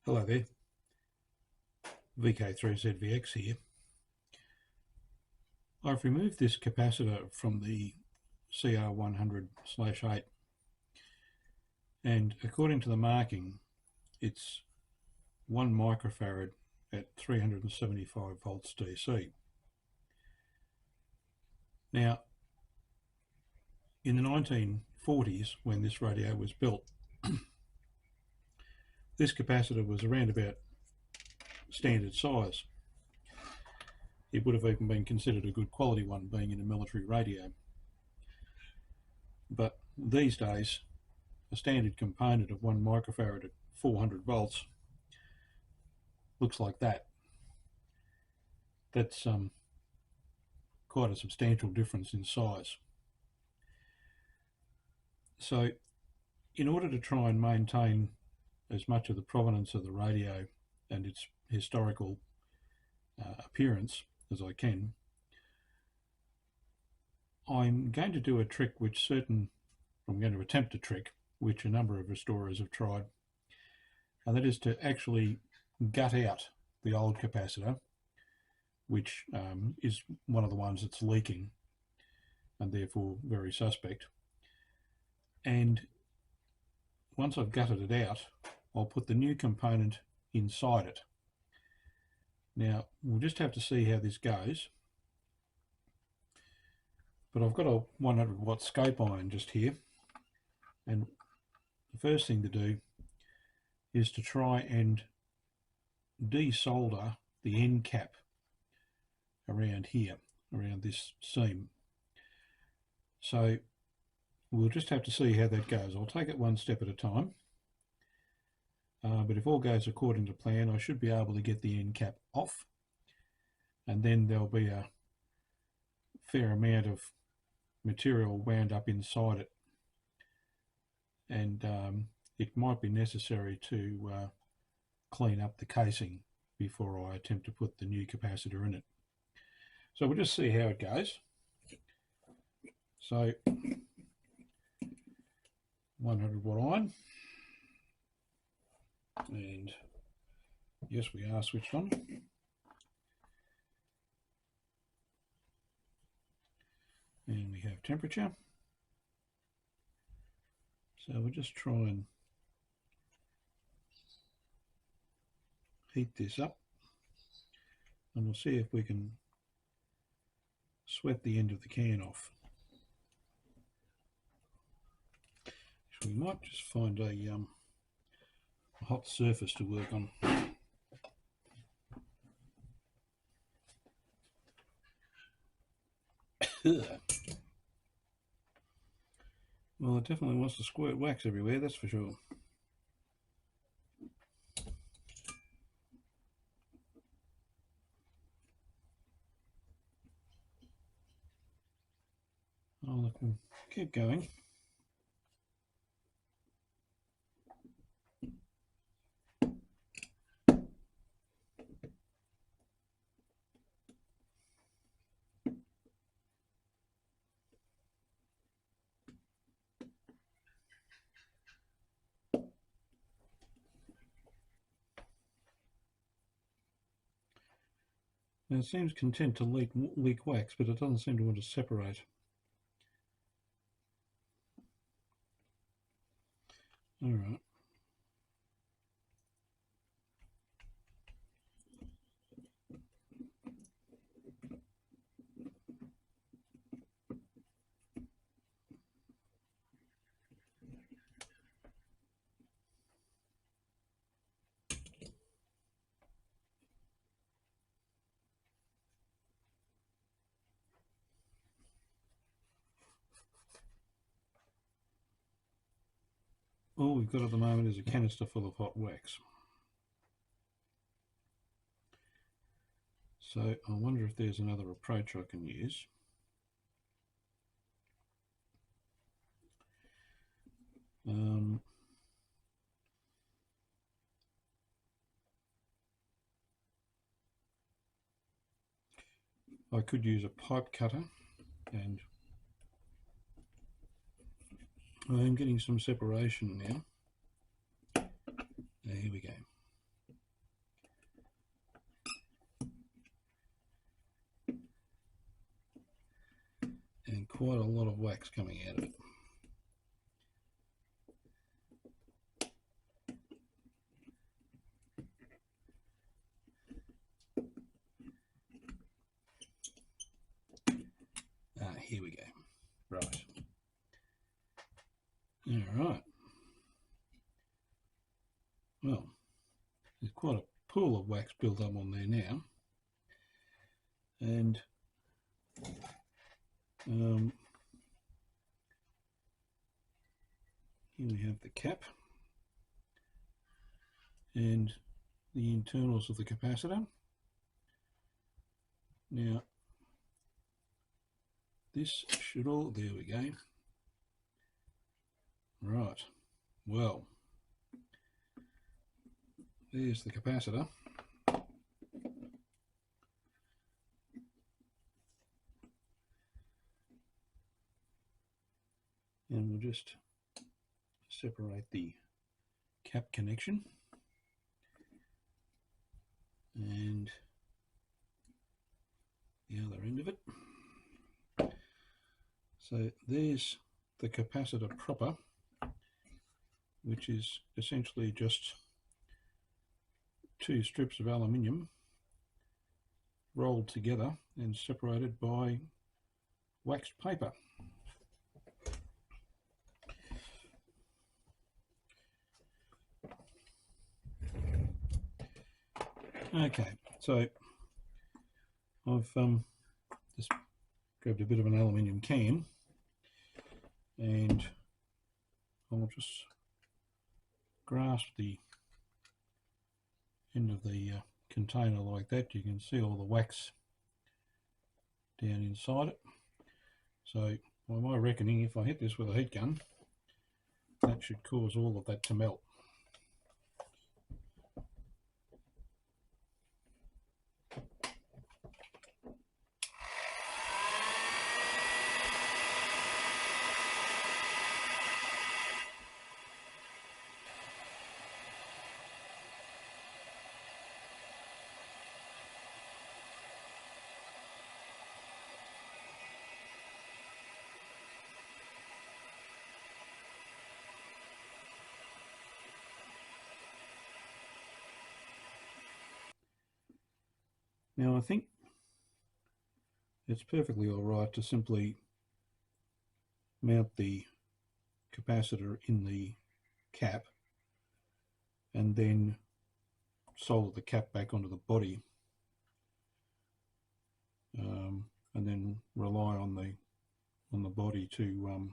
Hello there, VK3ZVX here. I've removed this capacitor from the CR100/8 and according to the marking it's 1 microfarad at 375 volts DC. Now in the 1940s when this radio was built this capacitor was around about standard size. It would have even been considered a good quality one, being in a military radio. But these days, a standard component of 1 microfarad at 400 volts looks like that. That's quite a substantial difference in size. So in order to try and maintain as much of the provenance of the radio and its historical appearance as I can, I'm going to do a trick I'm going to attempt a trick which a number of restorers have tried, and that is to actually gut out the old capacitor, which is one of the ones that's leaking and therefore very suspect. And once I've gutted it out, I'll put the new component inside it. Now we'll just have to see how this goes, but I've got a 100 watt scope iron just here, and the first thing to do is to try and desolder the end cap around here, around this seam. So we'll just have to see how that goes. I'll take it one step at a time. But if all goes according to plan, I should be able to get the end cap off, and then there'll be a fair amount of material wound up inside it, and it might be necessary to clean up the casing before I attempt to put the new capacitor in it. So we'll just see how it goes. So 100 watt iron. And yes, we are switched on. And we have temperature. So we'll just try and heat this up, and we'll see if we can sweat the end of the can off. So we might just find a hot surface to work on. Well, it definitely wants to squirt wax everywhere, that's for sure. Oh, look, we'll keep going. Now it seems content to leak wax, but it doesn't seem to want to separate. All right. All we've got at the moment is a canister full of hot wax. So I wonder if there's another approach I can use. I could use a pipe cutter, and I am getting some separation now. Here we go. quite a lot of wax coming out of it. Here we go. Right. Alright. Well, there's quite a pool of wax built up on there now. And here we have the cap and the internals of the capacitor. Now, this should all, there we go. Right, well, there's the capacitor. And we'll just separate the cap connection and the other end of it. So there's the capacitor proper, which is essentially just two strips of aluminium rolled together and separated by waxed paper. Okay, so I've just grabbed a bit of an aluminium can and I'll just grasp the end of the container like that. You can see all the wax down inside it. So by my reckoning, if I hit this with a heat gun, that should cause all of that to melt. Now I think it's perfectly alright to simply mount the capacitor in the cap and then solder the cap back onto the body, and then rely on the body to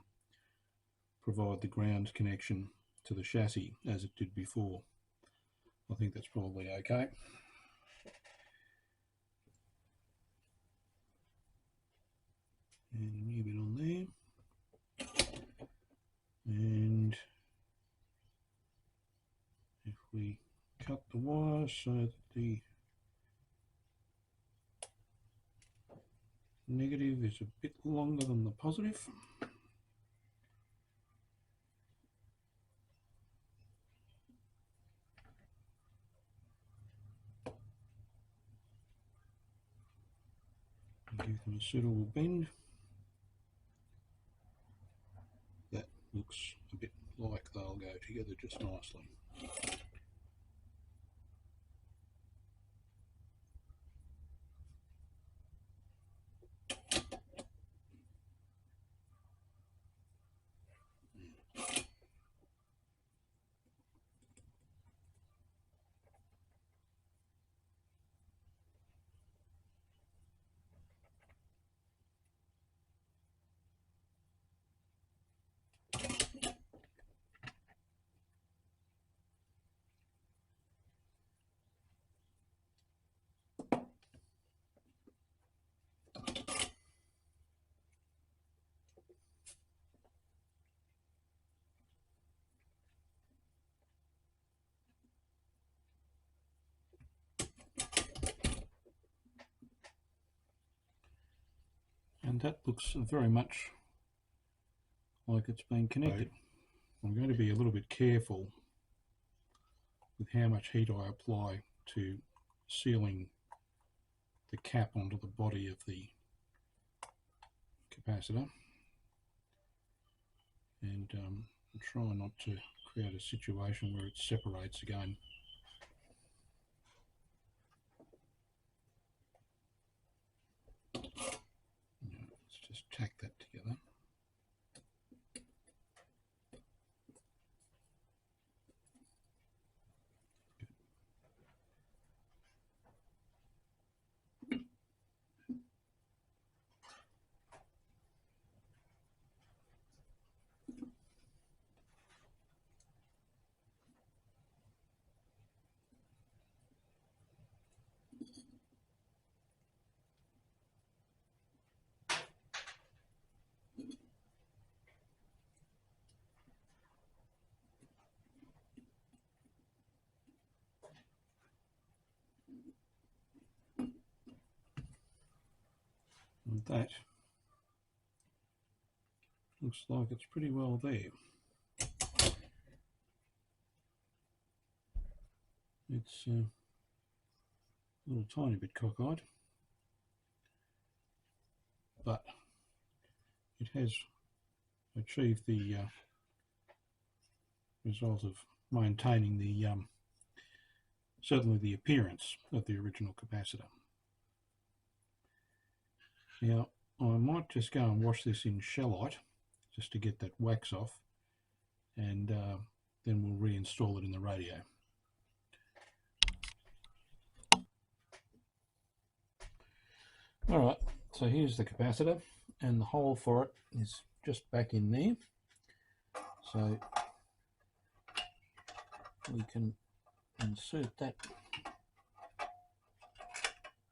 provide the ground connection to the chassis as it did before. I think that's probably okay. And a new bit on there, and if we cut the wires so that the negative is a bit longer than the positive, and give them a suitable bend. That looks a bit like they'll go together just nicely. And that looks very much like it's been connected. I'm going to be a little bit careful with how much heat I apply to sealing the cap onto the body of the capacitor. and try not to create a situation where it separates again. Let's just tack that together. And that looks like it's pretty well there. It's a little tiny bit cockeyed, but it has achieved the result of maintaining the certainly the appearance of the original capacitor. Now I might just go and wash this in shellite just to get that wax off, and then we'll reinstall it in the radio. Alright, so here's the capacitor, and the hole for it is just back in there, so we can insert that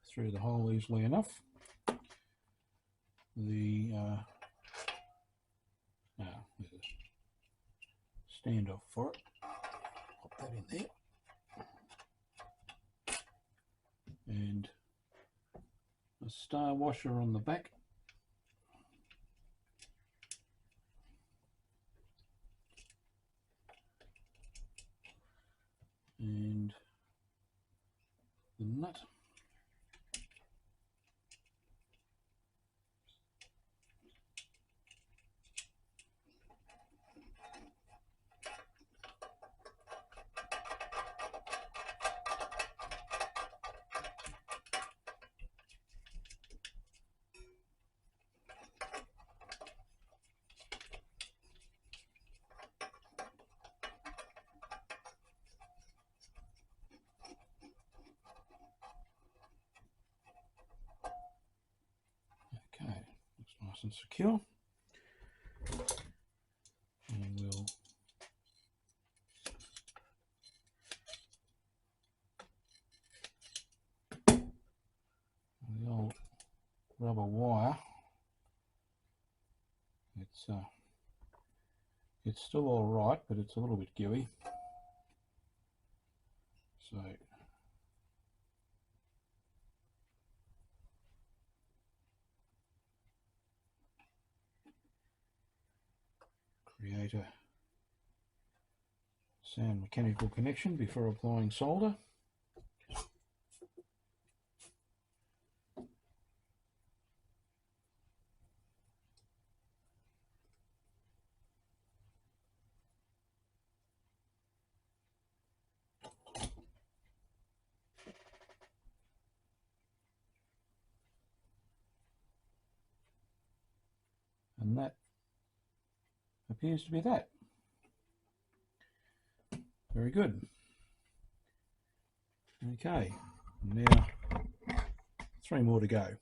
through the hole easily enough. The there's a standoff for it. Pop that in there, and a star washer on the back. And the nut. Okay, looks nice and secure. And we'll the old rubber wire. It's still all right, but it's a little bit gooey. So create a sound mechanical connection before applying solder. And that appears to be that. Very good. Okay, now 3 more to go.